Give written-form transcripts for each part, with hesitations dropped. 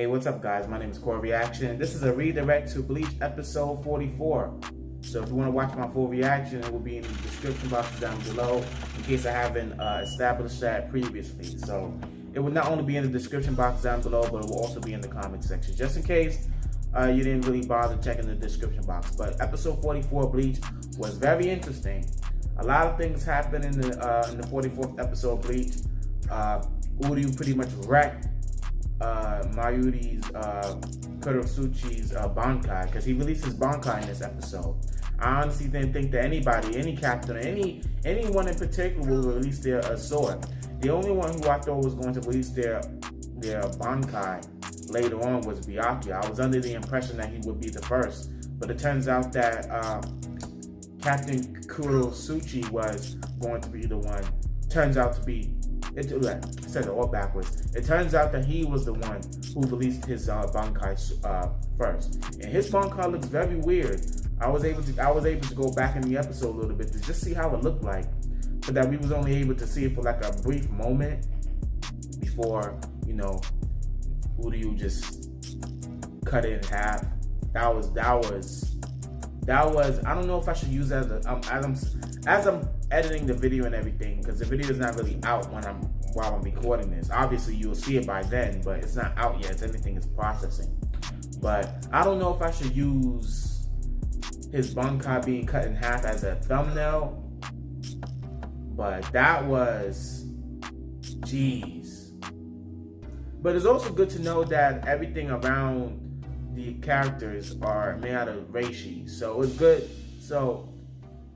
Hey, what's up guys? My name is Core Reaction. This is a redirect to Bleach episode 44. So if you want to watch my full reaction, it will be in the description box down below in case I haven't established that previously. So it will not only be in the description box down below, but it will also be in the comment section, just in case you didn't really bother checking the description box. But episode 44 Bleach was very interesting. A lot of things happened in the 44th episode Bleach. Uryu pretty much wrecked Mayuri's Kurosuchi's Bankai, because he released his Bankai in this episode. I honestly didn't think that anybody, any captain, or anyone in particular will release their sword. The only one who I thought was going to release their Bankai later on was Byakuya. I was under the impression that he would be the first, but it turns out that Captain Kurosuchi was going to be the one. Turns out to be, I said it all backwards. It turns out that he was the one who released his Bankai first, and his Bankai looks very weird. I was able to go back in the episode a little bit to just see how it looked like, but that we was only able to see it for like a brief moment before, you know, Uryu just cut it in half. That was. I don't know if I should use that as I'm editing the video and everything, because the video is not really out while I'm recording this. Obviously, you'll see it by then, but it's not out yet. Everything is processing. But I don't know if I should use his Bankai being cut in half as a thumbnail. But that was, jeez. But it's also good to know that everything around the characters are made out of reishi, so it's good. So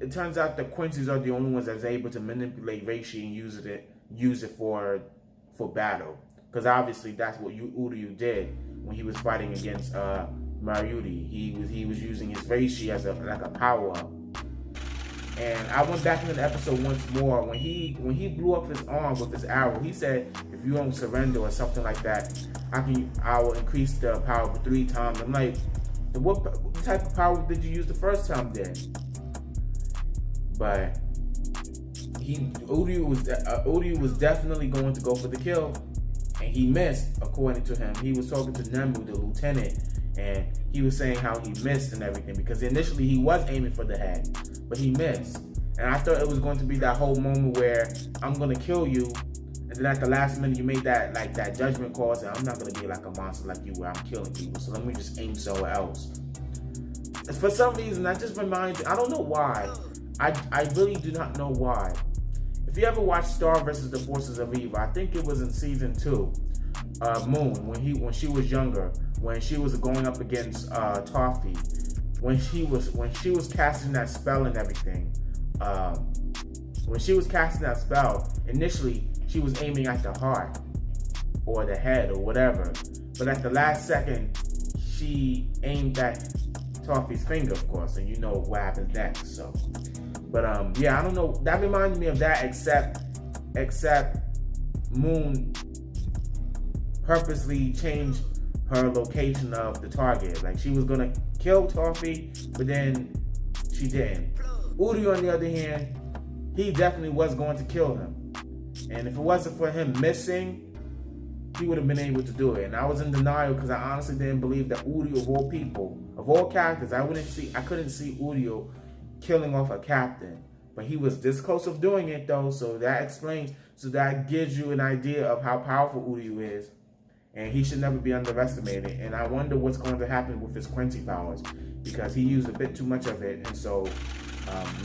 it turns out the Quincy's are the only ones that's able to manipulate reishi and use it for battle, because obviously that's what Uryu did when he was fighting against Mayuri. He was using his reishi as like a power up. And I went back into the episode once more. When he blew up his arm with his arrow, he said, "If you don't surrender," or something like that, I will increase the power 3 times. I'm like, what type of power did you use the first time then? But Uryu was definitely going to go for the kill, and he missed. According to him, he was talking to Nemu, the lieutenant, and he was saying how he missed and everything, because initially he was aiming for the head, but he missed. And I thought it was going to be that whole moment where I'm gonna kill you, and then at the last minute you made that judgment call, and I'm not gonna be like a monster like you where I'm killing people, so let me just aim somewhere else. For some reason, that just reminds me, I don't know why. I really do not know why. If you ever watched Star versus the Forces of Evil, I think it was in season 2. Moon, when she was younger, when she was going up against Toffee, when she was casting that spell and everything, when she was casting that spell, initially she was aiming at the heart or the head or whatever, but at the last second she aimed at Toffee's finger, of course, and you know what happens next. So, but yeah, I don't know. That reminds me of that, except Moon purposely changed her location of the target. Like, she was gonna kill Toffee, but then she didn't. Uryu, on the other hand, he definitely was going to kill him. And if it wasn't for him missing, he would have been able to do it. And I was in denial because I honestly didn't believe that Uryu, of all people, of all characters, I couldn't see Uryu killing off a captain. But he was this close of doing it though, so that gives you an idea of how powerful Uryu is. And he should never be underestimated. And I wonder what's going to happen with his Quincy powers, because he used a bit too much of it. And so,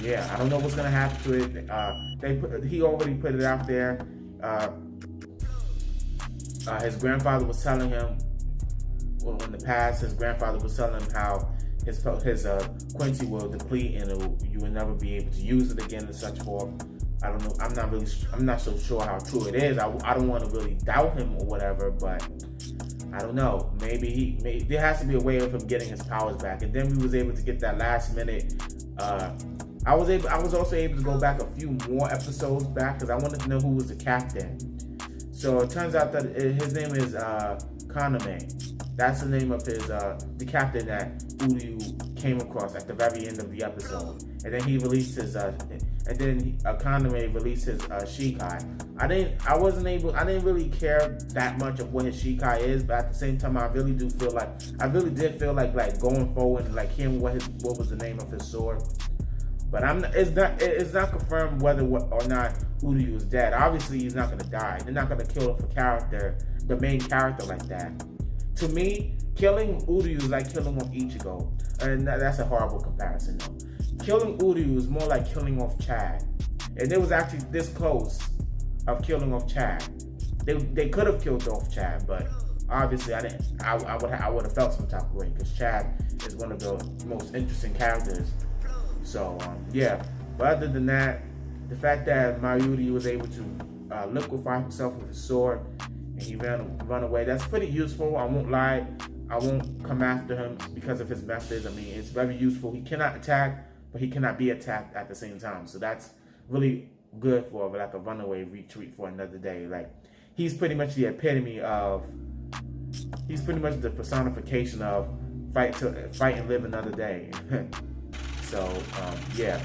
yeah, I don't know what's going to happen to it. He already put it out there. His grandfather was telling him, well, in the past, his grandfather was telling him how his Quincy will deplete and you will never be able to use it again and such forth. I don't know. I'm not so sure how true it is. I don't want to really doubt him or whatever, but I don't know. Maybe there has to be a way of him getting his powers back. And then we was able to get that last minute. I was also able to go back a few more episodes back because I wanted to know who was the captain. So it turns out that his name is Kaname. That's the name of the captain that Uryu came across at the very end of the episode. And then he released his, Kaname released his Shikai. I didn't really care that much of what his Shikai is, but at the same time, I really did feel like going forward and like hearing what was the name of his sword. But it's not confirmed whether or not Uryu is dead. Obviously, he's not gonna die. They're not gonna kill the main character like that. To me, killing Uryu is like killing off Ichigo, and that's a horrible comparison though. Killing Uryu is more like killing off Chad, and it was actually this close of killing off Chad. They could have killed off Chad, but obviously I didn't. I would have felt some type of way because Chad is one of the most interesting characters. So yeah. But other than that, the fact that Mayuri was able to liquefy himself with his sword and he run away, that's pretty useful. I won't lie. I won't come after him because of his methods. I mean, it's very useful. He cannot attack, but he cannot be attacked at the same time. So that's really good for like a runaway retreat for another day. Like, he's pretty much the epitome of, he's pretty much the personification of fight and live another day. So yeah.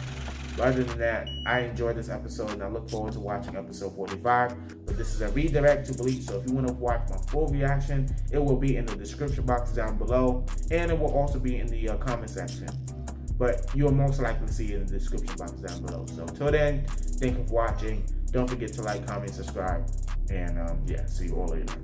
But other than that, I enjoyed this episode and I look forward to watching episode 45. But this is a redirect to Bleach, so if you want to watch my full reaction, it will be in the description box down below, and it will also be in the comment section. But you'll most likely see it in the description box down below. So till then, thank you for watching. Don't forget to like, comment, subscribe, and yeah, see you all later.